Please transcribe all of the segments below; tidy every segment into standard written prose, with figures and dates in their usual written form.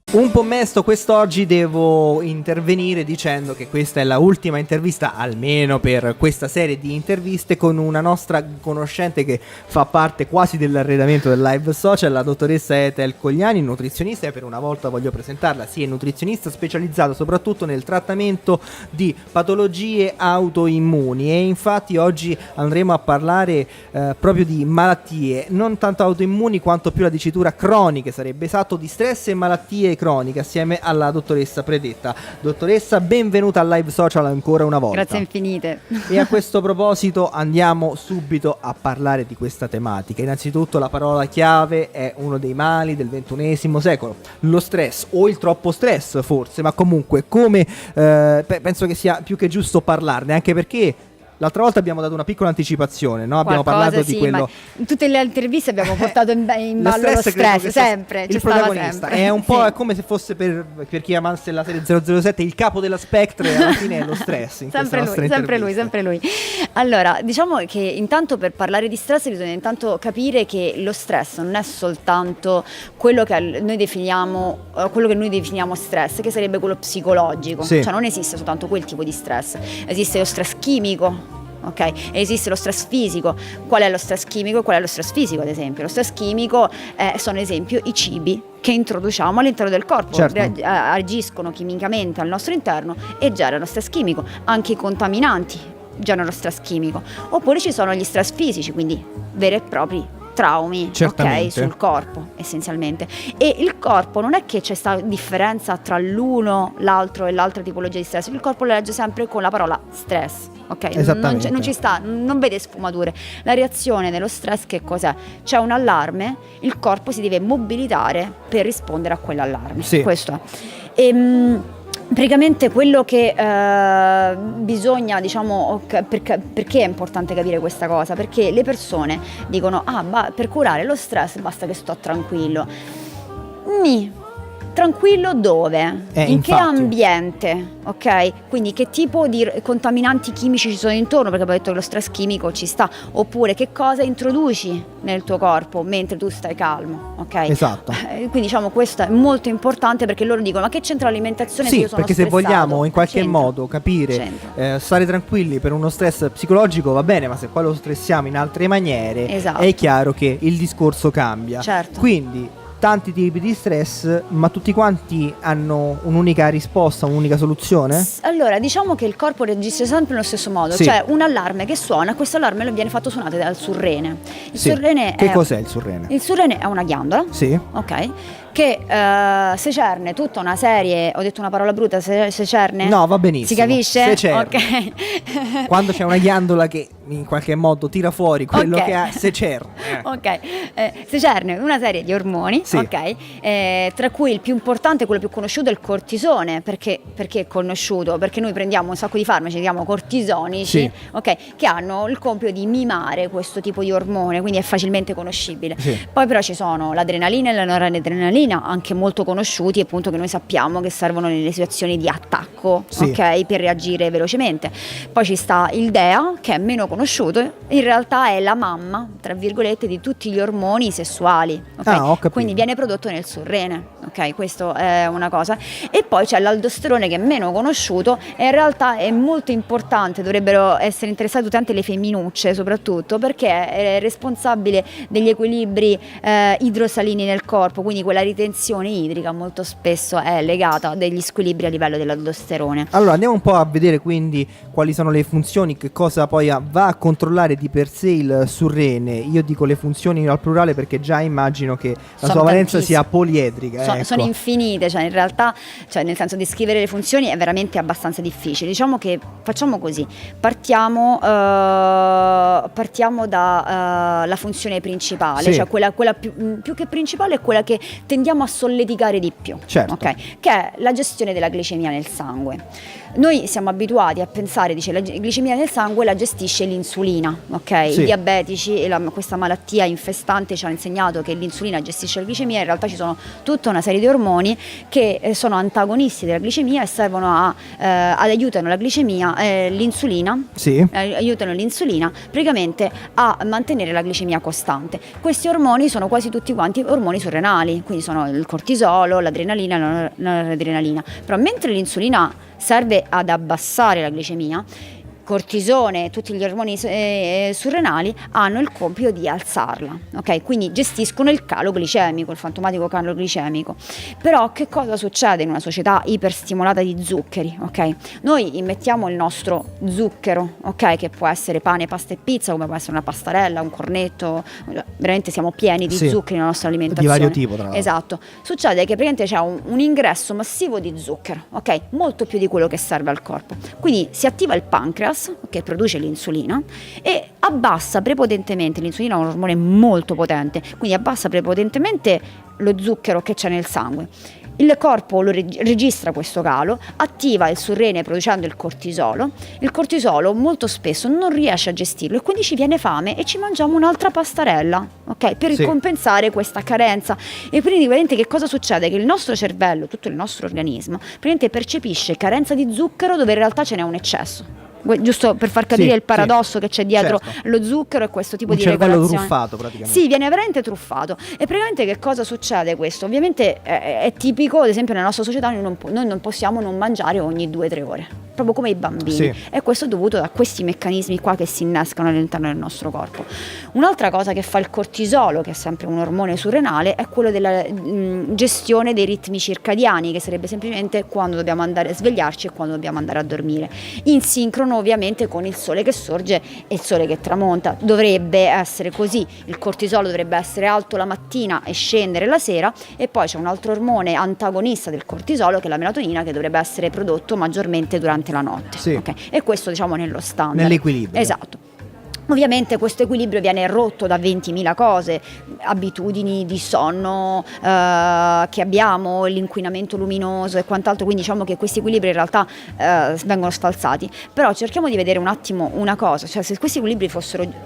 Un po' mesto quest'oggi, devo intervenire dicendo che questa è la ultima intervista, almeno per questa serie di interviste, con una nostra conoscente che fa parte quasi dell'arredamento del live social, la dottoressa Ethel Cogliani, nutrizionista, e per una volta voglio presentarla. Sì, è nutrizionista specializzata soprattutto nel trattamento di patologie autoimmuni, e infatti oggi andremo a parlare proprio di malattie, non tanto autoimmuni quanto più la dicitura croniche, sarebbe esatto, di stress e malattie croniche, assieme alla dottoressa predetta. Dottoressa, benvenuta al live social ancora una volta. Grazie infinite. E a questo proposito andiamo subito a parlare di questa tematica. Innanzitutto la parola chiave è uno dei mali del XXI secolo, lo stress, o il troppo stress forse, ma comunque come penso che sia più che giusto parlarne, anche perché l'altra volta abbiamo dato una piccola anticipazione, no? Abbiamo parlato di quello. In tutte le interviste abbiamo portato in ballo lo stress, sempre. Il protagonista è un po' come se fosse per chi amasse la serie 007 il capo della Spectre, alla fine è lo stress. sempre lui. Allora, diciamo che intanto per parlare di stress bisogna intanto capire che lo stress non è soltanto quello che noi definiamo stress, che sarebbe quello psicologico. Sì. Cioè non esiste soltanto quel tipo di stress, esiste lo stress chimico. Ok, esiste lo stress fisico. Qual è lo stress chimico e qual è lo stress fisico, ad esempio? Lo stress chimico sono, ad esempio, i cibi che introduciamo all'interno del corpo, certo. Agiscono chimicamente al nostro interno e generano stress chimico. Anche i contaminanti generano stress chimico. Oppure ci sono gli stress fisici, quindi veri e propri traumi, ok, sul corpo essenzialmente. E il corpo non è che c'è sta differenza tra l'uno, l'altro e l'altra tipologia di stress. Il corpo lo legge sempre con la parola stress, ok? Non ci sta, non vede sfumature. La reazione dello stress che cos'è? C'è un allarme, il corpo si deve mobilitare per rispondere a quell'allarme. Sì. Questo è. Praticamente quello che bisogna, diciamo, perché è importante capire questa cosa? Perché le persone dicono, per curare lo stress basta che sto tranquillo. Tranquillo dove? In che ambiente? Ok? Quindi che tipo di contaminanti chimici ci sono intorno? Perché abbiamo detto che lo stress chimico ci sta. Oppure che cosa introduci nel tuo corpo mentre tu stai calmo? Ok? Esatto. Quindi diciamo questo è molto importante, perché loro dicono, ma che c'entra l'alimentazione se io sono perché stressato? Se vogliamo in qualche modo capire, stare tranquilli per uno stress psicologico va bene, ma se poi lo stressiamo in altre maniere, esatto, è chiaro che il discorso cambia. Certo. Quindi tanti tipi di stress, ma tutti quanti hanno un'unica risposta, un'unica soluzione? Allora, diciamo che il corpo reagisce sempre nello stesso modo. Sì. C'è un allarme che suona, questo allarme viene fatto suonare dal surrene. Surrene che cos'è il surrene? Il surrene è una ghiandola, sì, ok, che secerne tutta una serie. Ho detto una parola brutta, secerne? No, va benissimo. Si capisce? Secerne. Ok. Quando c'è una ghiandola che in qualche modo tira fuori quello che ha, secerne. Ok, secerne una serie di ormoni, sì, ok, tra cui il più importante, quello più conosciuto, è il cortisone. Perché è conosciuto? Perché noi prendiamo un sacco di farmaci, li chiamiamo cortisonici, sì, ok, che hanno il compito di mimare questo tipo di ormone, quindi è facilmente conoscibile. Sì. Poi però ci sono l'adrenalina e la noradrenalina, anche molto conosciuti, appunto, che noi sappiamo che servono nelle situazioni di attacco, sì, ok, per reagire velocemente. Poi ci sta il DEA, che è meno conosciuto, in realtà è la mamma, tra virgolette, di tutti gli ormoni sessuali, okay? Ho capito. Quindi viene prodotto nel surrene, ok, questo è una cosa. E poi c'è l'aldosterone, che è meno conosciuto e in realtà è molto importante, dovrebbero essere interessate tutte, anche le femminucce soprattutto, perché è responsabile degli equilibri idrosalini nel corpo, quindi quella ritenzione idrica molto spesso è legata a degli squilibri a livello dell'aldosterone. Allora andiamo un po' a vedere quindi quali sono le funzioni, che cosa poi va a controllare di per sé il surrene. Io dico le funzioni al plurale perché già immagino che la sua valenza sia poliedrica. Sono infinite, cioè in realtà, cioè nel senso, descrivere le funzioni è veramente abbastanza difficile. Diciamo che facciamo così, partiamo dalla funzione principale, sì, cioè quella più che principale è quella che tendiamo a solleticare di più, certo, okay, che è la gestione della glicemia nel sangue. Noi siamo abituati a pensare, dice, la glicemia nel sangue la gestisce l'insulina, ok? Sì. I diabetici e questa malattia infestante ci hanno insegnato che l'insulina gestisce la glicemia. In realtà ci sono tutta una serie di ormoni che sono antagonisti della glicemia e servono aiutano la glicemia, l'insulina, aiutano l'insulina praticamente a mantenere la glicemia costante. Questi ormoni sono quasi tutti quanti ormoni surrenali, quindi sono il cortisolo, l'adrenalina, la noradrenalina. Però mentre l'insulina serve ad abbassare la glicemia, cortisone e tutti gli ormoni surrenali hanno il compito di alzarla, ok? Quindi gestiscono il calo glicemico, il fantomatico calo glicemico. Però che cosa succede in una società iperstimolata di zuccheri, ok? Noi immettiamo il nostro zucchero, ok? Che può essere pane, pasta e pizza, come può essere una pastarella, un cornetto, veramente siamo pieni di zuccheri nella nostra alimentazione. Di vario tipo, tra l'altro. Esatto. Succede che praticamente c'è un ingresso massivo di zucchero, ok? Molto più di quello che serve al corpo. Quindi si attiva il pancreas, che produce l'insulina, e abbassa prepotentemente, l'insulina è un ormone molto potente, quindi abbassa prepotentemente lo zucchero che c'è nel sangue. Il corpo lo registra questo calo, attiva il surrene producendo il cortisolo molto spesso non riesce a gestirlo e quindi ci viene fame e ci mangiamo un'altra pastarella, ok? Per compensare questa carenza. E quindi praticamente che cosa succede? Che il nostro cervello, tutto il nostro organismo, praticamente percepisce carenza di zucchero dove in realtà ce n'è un eccesso. Giusto per far capire il paradosso che c'è dietro lo zucchero e questo tipo di regolazione. Un cervello truffato praticamente. Sì, viene veramente truffato. E praticamente che cosa succede questo? Ovviamente è tipico, ad esempio nella nostra società noi non possiamo non mangiare ogni 2-3 ore, proprio come i bambini. E questo è dovuto a questi meccanismi qua che si innescano all'interno del nostro corpo. Un'altra cosa che fa il cortisolo, che è sempre un ormone surrenale, è quello della gestione dei ritmi circadiani, che sarebbe semplicemente quando dobbiamo andare a svegliarci e quando dobbiamo andare a dormire, in sincrono ovviamente con il sole che sorge e il sole che tramonta. Dovrebbe essere così, il cortisolo dovrebbe essere alto la mattina e scendere la sera, e poi c'è un altro ormone antagonista del cortisolo che è la melatonina, che dovrebbe essere prodotto maggiormente durante la notte, okay? E questo diciamo nello standard, nell'equilibrio. Esatto. Ovviamente questo equilibrio viene rotto da 20.000 cose, abitudini di sonno che abbiamo, l'inquinamento luminoso e quant'altro, quindi diciamo che questi equilibri in realtà vengono sfalsati. Però cerchiamo di vedere un attimo una cosa, cioè se questi equilibri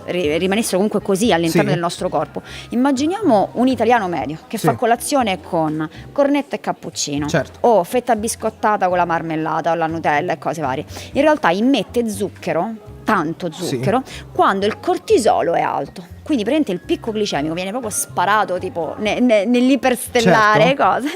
rimanessero comunque così all'interno del nostro corpo, immaginiamo un italiano medio che fa colazione con cornetto e cappuccino, o fetta biscottata con la marmellata o la Nutella e cose varie. In realtà immette zucchero, tanto zucchero, quando il cortisolo è alto. Quindi praticamente il picco glicemico viene proprio sparato tipo nell'iperstellare, cose.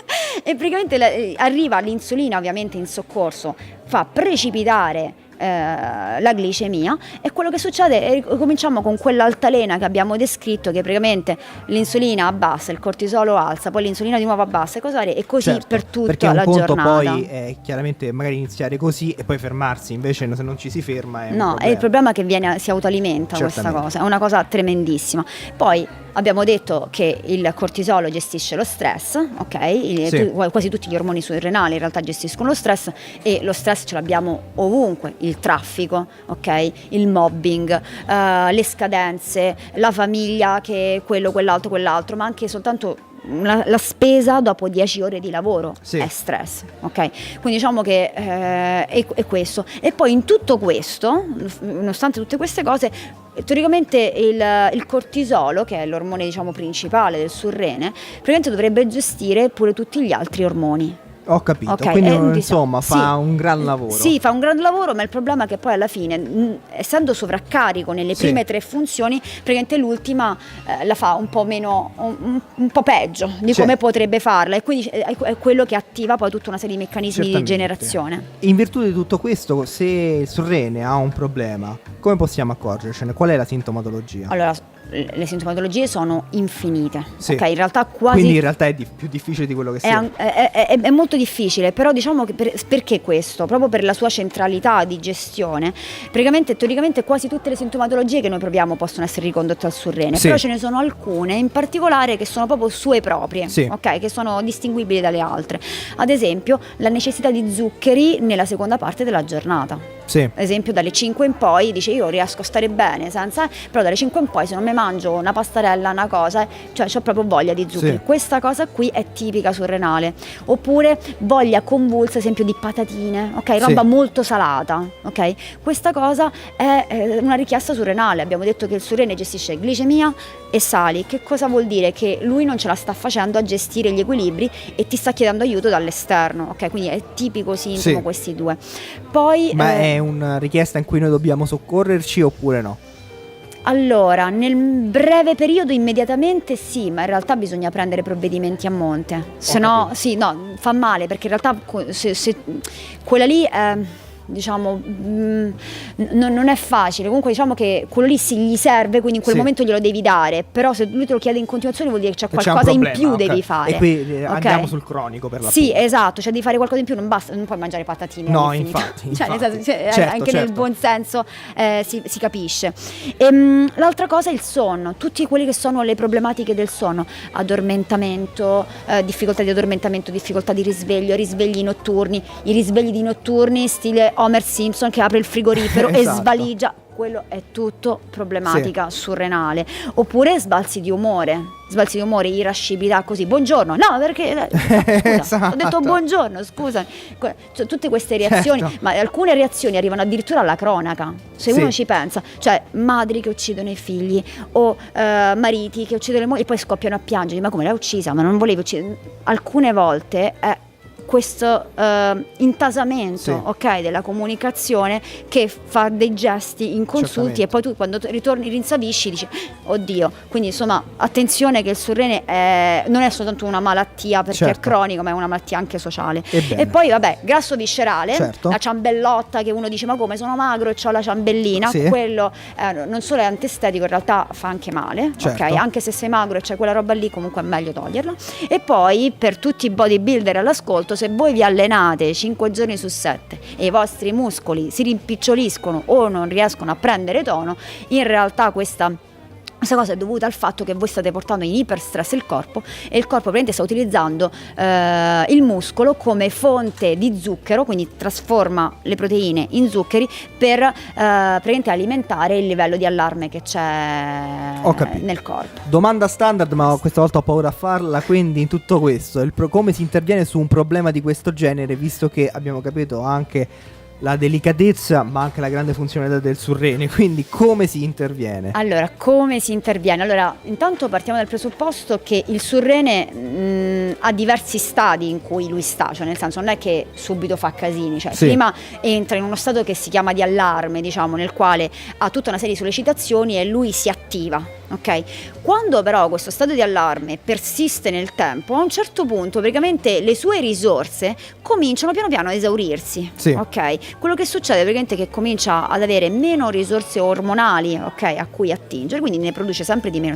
E praticamente arriva l'insulina ovviamente in soccorso, fa precipitare la glicemia, e quello che succede è cominciamo con quell'altalena che abbiamo descritto, che praticamente l'insulina abbassa, il cortisolo alza, poi l'insulina di nuovo abbassa e così per tutta la giornata. Perché un conto poi è chiaramente magari iniziare così e poi fermarsi, invece se non ci si ferma è un problema. È il problema che si autoalimenta questa cosa, è una cosa tremendissima. Poi abbiamo detto che il cortisolo gestisce lo stress, ok? Quasi tutti gli ormoni surrenali in realtà gestiscono lo stress, e lo stress ce l'abbiamo ovunque, il traffico, ok? Il mobbing, le scadenze, la famiglia, che quello, quell'altro, ma anche soltanto la spesa dopo 10 ore di lavoro è stress, ok? Quindi diciamo che è questo. E poi in tutto questo, nonostante tutte queste cose, teoricamente il cortisolo, che è l'ormone diciamo principale del surrene, praticamente dovrebbe gestire pure tutti gli altri ormoni. Ho capito, quindi insomma fa un gran lavoro. Sì, fa un gran lavoro, ma il problema è che poi alla fine, essendo sovraccarico nelle prime 3 funzioni, praticamente l'ultima la fa un po' meno, un po' peggio di come potrebbe farla, e quindi è quello che attiva poi tutta una serie di meccanismi di generazione. In virtù di tutto questo, se il surrene ha un problema, come possiamo accorgercene? Qual è la sintomatologia? Allora, le sintomatologie sono infinite, ok? In realtà quindi in realtà è più difficile di quello che sembra. È molto difficile, però diciamo che perché questo? Proprio per la sua centralità di gestione, praticamente teoricamente quasi tutte le sintomatologie che noi proviamo possono essere ricondotte al surrene, però ce ne sono alcune in particolare che sono proprio sue proprie, ok? Che sono distinguibili dalle altre. Ad esempio, la necessità di zuccheri nella seconda parte della giornata. Sì. Ad esempio dalle 5 in poi dice io riesco a stare bene senza, però dalle 5 in poi se non mi mangio una pastarella, una cosa, cioè ho proprio voglia di zuccheri. Sì. Questa cosa qui è tipica surrenale. Oppure voglia convulsa, ad esempio di patatine, ok? Roba Sì. molto salata, ok? Questa cosa è una richiesta surrenale. Abbiamo detto che il surrene gestisce glicemia e sali. Che cosa vuol dire? Che lui non ce la sta facendo a gestire gli equilibri e ti sta chiedendo aiuto dall'esterno, ok? Quindi è tipico sintomo, Sì. questi due. Poi Ma è una richiesta in cui noi dobbiamo soccorrerci oppure no? allora, nel breve periodo immediatamente sì, ma in realtà bisogna prendere provvedimenti a monte. Se no, capito. sì, no, fa male perché in realtà se quella lì è, diciamo, non è facile. Comunque diciamo che quello lì sì, gli serve, quindi in quel Sì. momento glielo devi dare. Però se lui te lo chiede in continuazione vuol dire che c'è C'è un qualcosa in problema, più ok. devi fare. E qui ok? andiamo sul cronico per la Sì, esatto, cioè devi fare qualcosa in più, non basta, non puoi mangiare patatine. No, all'infinito. infatti, Cioè, nel infatti. senso, cioè, Certo, anche certo. nel buon senso si capisce. L'altra cosa è il sonno, tutti quelli che sono le problematiche del sonno, addormentamento, difficoltà di addormentamento, difficoltà di risveglio, risvegli notturni, i risvegli di notturni stile Homer Simpson che apre il frigorifero e Esatto. svaligia. Quello è tutto problematica surrenale. Oppure sbalzi di umore, irascibilità, così, buongiorno, no perché scusa, Esatto. ho detto buongiorno, scusa. Cioè, tutte queste reazioni, Certo. ma alcune reazioni arrivano addirittura alla cronaca, se Sì. uno ci pensa, cioè madri che uccidono i figli o mariti che uccidono le mogli e poi scoppiano a piangere, ma come l'hai uccisa? Ma non volevo uccidere. Alcune volte è questo intasamento, Sì. ok, della comunicazione che fa dei gesti inconsulti Certamente. e poi tu quando ritorni rinsavisci dici oddio. Quindi insomma attenzione che il surrene non è soltanto una malattia perché Certo. è cronico, ma è una malattia anche sociale. Ebbene. E poi vabbè, grasso viscerale, Certo. la ciambellotta che uno dice ma come sono magro e ho la ciambellina, Sì. quello non solo è antestetico, in realtà fa anche male, Certo. ok? Anche se sei magro e c'è quella roba lì comunque è meglio toglierla. E poi per tutti i bodybuilder all'ascolto, se voi vi allenate 5 giorni su 7 e i vostri muscoli si rimpiccioliscono o non riescono a prendere tono, in realtà questa cosa è dovuta al fatto che voi state portando in iperstress il corpo e il corpo praticamente sta utilizzando il muscolo come fonte di zucchero, quindi trasforma le proteine in zuccheri per praticamente alimentare il livello di allarme che c'è Ho capito. nel corpo. Domanda standard, ma questa volta ho paura a farla, quindi in tutto questo, come si interviene su un problema di questo genere, visto che abbiamo capito anche la delicatezza ma anche la grande funzionalità del surrene, quindi come si interviene? Allora, come si interviene? Allora, intanto partiamo dal presupposto che il surrene ha diversi stadi in cui lui sta, cioè nel senso non è che subito fa casini, cioè Sì. prima entra in uno stato che si chiama di allarme, diciamo, nel quale ha tutta una serie di sollecitazioni e lui si attiva, ok? Quando però questo stato di allarme persiste nel tempo, a un certo punto praticamente le sue risorse cominciano piano piano ad esaurirsi, Sì. ok? Quello che succede praticamente è che comincia ad avere meno risorse ormonali, ok, a cui attingere, quindi ne produce sempre di meno,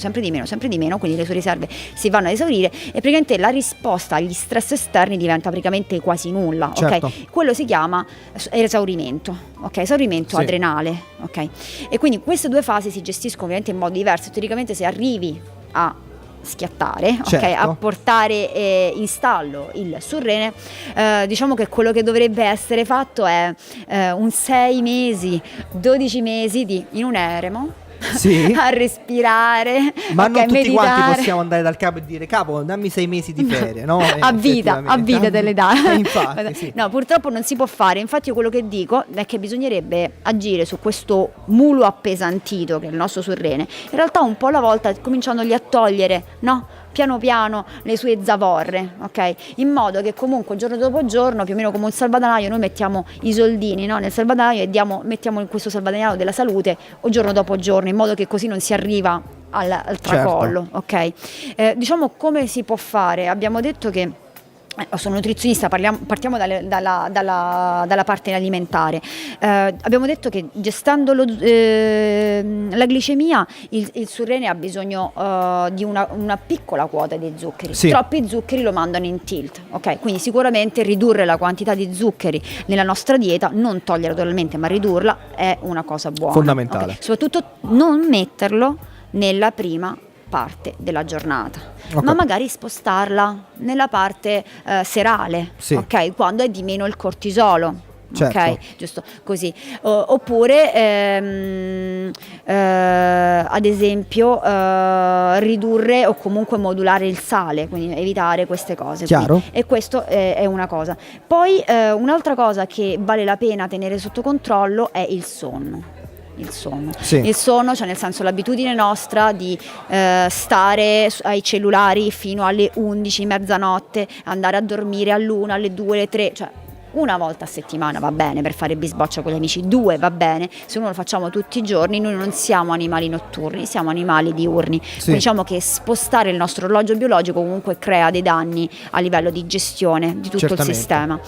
quindi le sue riserve si vanno ad esaurire e praticamente la risposta agli stress esterni diventa praticamente quasi nulla, Certo. ok? Quello si chiama esaurimento, ok? Esaurimento Sì. adrenale, ok? E quindi queste due fasi si gestiscono ovviamente in modo diverso. Teoricamente se arrivi a schiattare, ok, Certo. a portare in stallo il surrene, diciamo che quello che dovrebbe essere fatto è un 6 mesi, 12 mesi in un eremo. Sì. A respirare, Ma ok, non tutti meditare. quanti possiamo andare dal capo e dire capo dammi 6 mesi di ferie, no? A vita te le dà. Infatti, sì. No, purtroppo non si può fare. Infatti io quello che dico è che bisognerebbe agire su questo mulo appesantito che è il nostro surrene, in realtà un po' alla volta, cominciandogli a togliere, no? Piano piano le sue zavorre, ok? In modo che comunque giorno dopo giorno, più o meno come un salvadanaio, noi mettiamo i soldini, no? Nel salvadanaio e mettiamo in questo salvadanaio della salute o giorno dopo giorno, in modo che così non si arriva al tracollo, Certo. ok? Diciamo come si può fare? Abbiamo detto che sono nutrizionista, partiamo dalla parte alimentare. Abbiamo detto che gestendo la glicemia il surrene ha bisogno di una piccola quota di zuccheri. Sì. Troppi zuccheri lo mandano in tilt, ok? Quindi sicuramente ridurre la quantità di zuccheri nella nostra dieta, non toglierla totalmente ma ridurla, è una cosa buona, Fondamentale. ok? Soprattutto non metterlo nella prima parte della giornata, Ok. ma magari spostarla nella parte serale, Sì. ok? Quando è di meno il cortisolo. certo. Ok, giusto così. Oppure ad esempio ridurre o comunque modulare il sale, quindi evitare queste cose. Chiaro. E questo è una cosa. Poi un'altra cosa che vale la pena tenere sotto controllo è il sonno. Il sonno, cioè nel senso l'abitudine nostra di stare ai cellulari fino alle 11, mezzanotte, andare a dormire all'1, alle 2, alle 3, cioè una volta a settimana va bene per fare bisboccia con gli amici, 2 va bene, se noi lo facciamo tutti i giorni. Noi non siamo animali notturni, siamo animali diurni, quindi diciamo che spostare il nostro orologio biologico comunque crea dei danni a livello di gestione di tutto il sistema.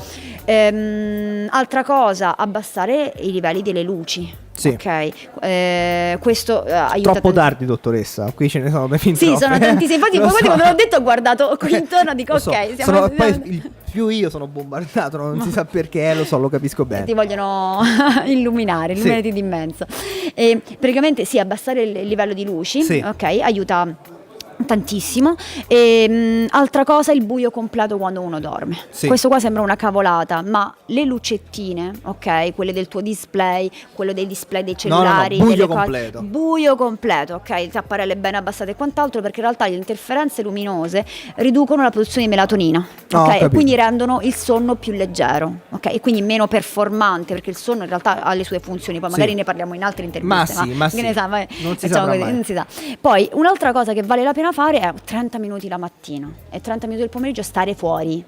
Altra cosa, abbassare i livelli delle luci. Ok, questo aiuta. Troppo tardi, dottoressa. Qui ce ne sono fin sì, troppe. sono tantissimi. Infatti, poi quando l'ho detto, ho guardato qui intorno e dico: ok, siamo poi più io sono bombardato, non si sa perché, lo capisco bene. Ti vogliono illuminati di mezzo. E praticamente abbassare il livello di luci, ok, aiuta tantissimo. E altra cosa, il buio completo quando uno dorme. Questo qua sembra una cavolata, ma le lucettine, ok, quelle del tuo display, quello dei display dei cellulari, buio completo. Buio completo, ok, tapparelle bene abbassate e quant'altro, perché in realtà le interferenze luminose riducono la produzione di melatonina, ok, e quindi rendono il sonno più leggero, ok, e quindi meno performante, perché il sonno in realtà ha le sue funzioni. Poi magari ne parliamo in altre interviste, ma ne sa, non si sa mai. Non si sa. Poi un'altra cosa che vale la pena fare è 30 minuti la mattina e 30 minuti del pomeriggio stare fuori.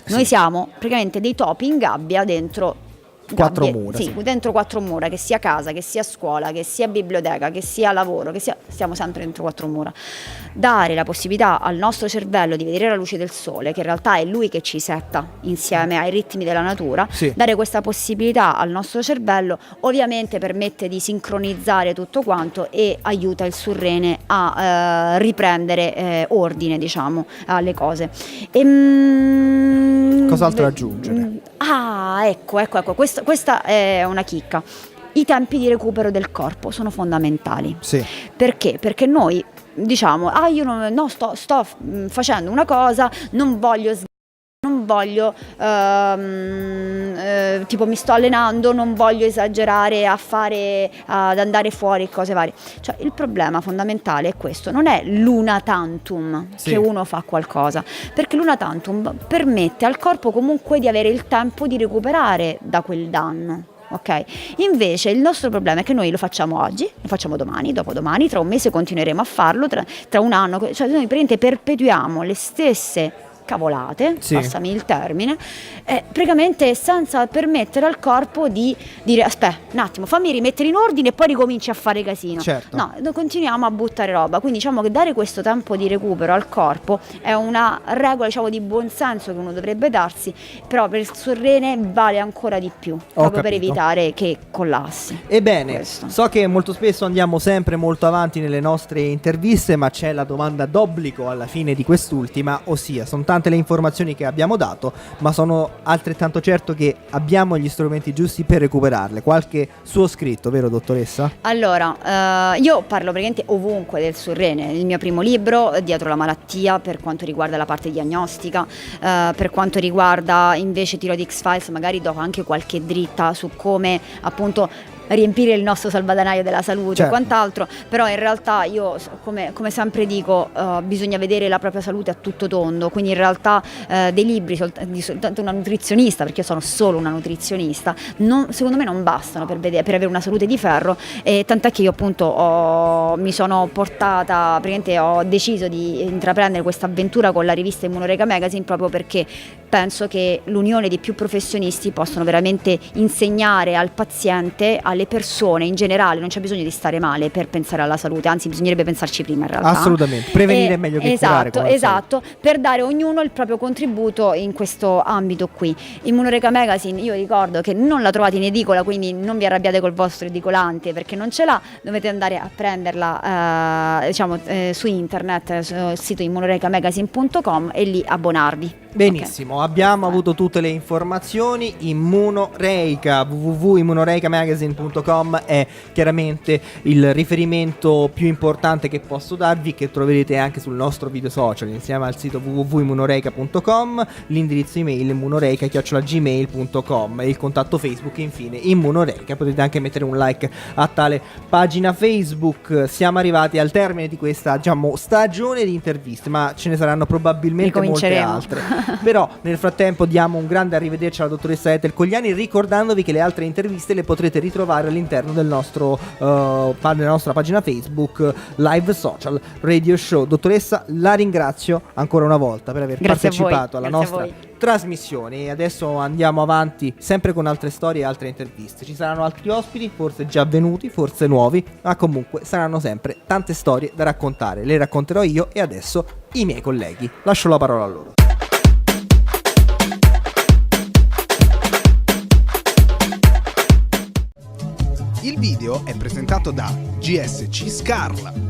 Noi siamo praticamente dei topi in gabbia dentro quattro mura. Dentro 4 mura, che sia casa, che sia scuola, che sia biblioteca, che sia lavoro, stiamo sempre dentro 4 mura. Dare la possibilità al nostro cervello di vedere la luce del sole, che in realtà è lui che ci setta insieme ai ritmi della natura, dare questa possibilità al nostro cervello ovviamente permette di sincronizzare tutto quanto e aiuta il surrene a riprendere ordine, diciamo, alle cose. Cos'altro aggiungere? Ecco, questa è una chicca. I tempi di recupero del corpo sono fondamentali. Perché? Perché noi diciamo, io sto facendo una cosa, non voglio tipo mi sto allenando, non voglio esagerare ad andare fuori, cose varie. Cioè il problema fondamentale è questo, non è l'una tantum che uno fa qualcosa, perché l'una tantum permette al corpo comunque di avere il tempo di recuperare da quel danno. Ok, invece il nostro problema è che noi lo facciamo oggi, lo facciamo domani, dopodomani, tra un mese continueremo a farlo, tra un anno, cioè noi praticamente perpetuiamo le stesse cavolate, passami il termine, praticamente senza permettere al corpo di dire aspetta un attimo, fammi rimettere in ordine e poi ricominci a fare casino. No, continuiamo a buttare roba. Quindi diciamo che dare questo tempo di recupero al corpo è una regola, diciamo, di buonsenso che uno dovrebbe darsi, però per il surrene vale ancora di più, proprio per evitare che collassi. Ebbene, so che molto spesso andiamo sempre molto avanti nelle nostre interviste, ma c'è la domanda d'obbligo alla fine di quest'ultima, ossia sono tante le informazioni che abbiamo dato, ma sono altrettanto certo che abbiamo gli strumenti giusti per recuperarle. Qualche suo scritto, vero dottoressa? Allora, io parlo praticamente ovunque del surrene. Il mio primo libro, Dietro la malattia, per quanto riguarda la parte diagnostica, per quanto riguarda invece Thyroid X-Files, magari do anche qualche dritta su come appunto riempire il nostro salvadanaio della salute e quant'altro, però in realtà io come sempre dico bisogna vedere la propria salute a tutto tondo, quindi in realtà dei libri di soltanto una nutrizionista, perché io sono solo una nutrizionista, secondo me non bastano per avere una salute di ferro, e tant'è che io appunto mi sono portata, praticamente ho deciso di intraprendere questa avventura con la rivista Immunoreca Magazine, proprio perché penso che l'unione di più professionisti possono veramente insegnare al paziente, alle persone in generale. Non c'è bisogno di stare male per pensare alla salute, anzi bisognerebbe pensarci prima in realtà. Assolutamente, prevenire è meglio che curare. Esatto, per dare ognuno il proprio contributo in questo ambito qui. Immunoreca Magazine, io ricordo che non la trovate in edicola, quindi non vi arrabbiate col vostro edicolante perché non ce l'ha, dovete andare a prenderla su internet, sul sito immunorecamagazine.com, e lì abbonarvi. Benissimo, okay. Abbiamo avuto tutte le informazioni. Immunoreica, www.immunoreicamagazine.com è chiaramente il riferimento più importante che posso darvi, che troverete anche sul nostro video social insieme al sito www.immunoreica.com, l'indirizzo email immunoreica@gmail.com e il contatto Facebook infine Immunoreica. Potete anche mettere un like a tale pagina Facebook. Siamo arrivati al termine di questa, diciamo, stagione di interviste, ma ce ne saranno probabilmente molte altre. Però nel frattempo diamo un grande arrivederci alla dottoressa Ethel Cogliani, ricordandovi che le altre interviste le potrete ritrovare all'interno del nostro della nostra pagina Facebook Live Social Radio Show. Dottoressa, la ringrazio ancora una volta per aver partecipato alla nostra trasmissione, e adesso andiamo avanti sempre con altre storie e altre interviste. Ci saranno altri ospiti, forse già venuti, forse nuovi, ma comunque saranno sempre tante storie da raccontare. Le racconterò io e adesso i miei colleghi. Lascio la parola a loro. Il video è presentato da GSC Scarla.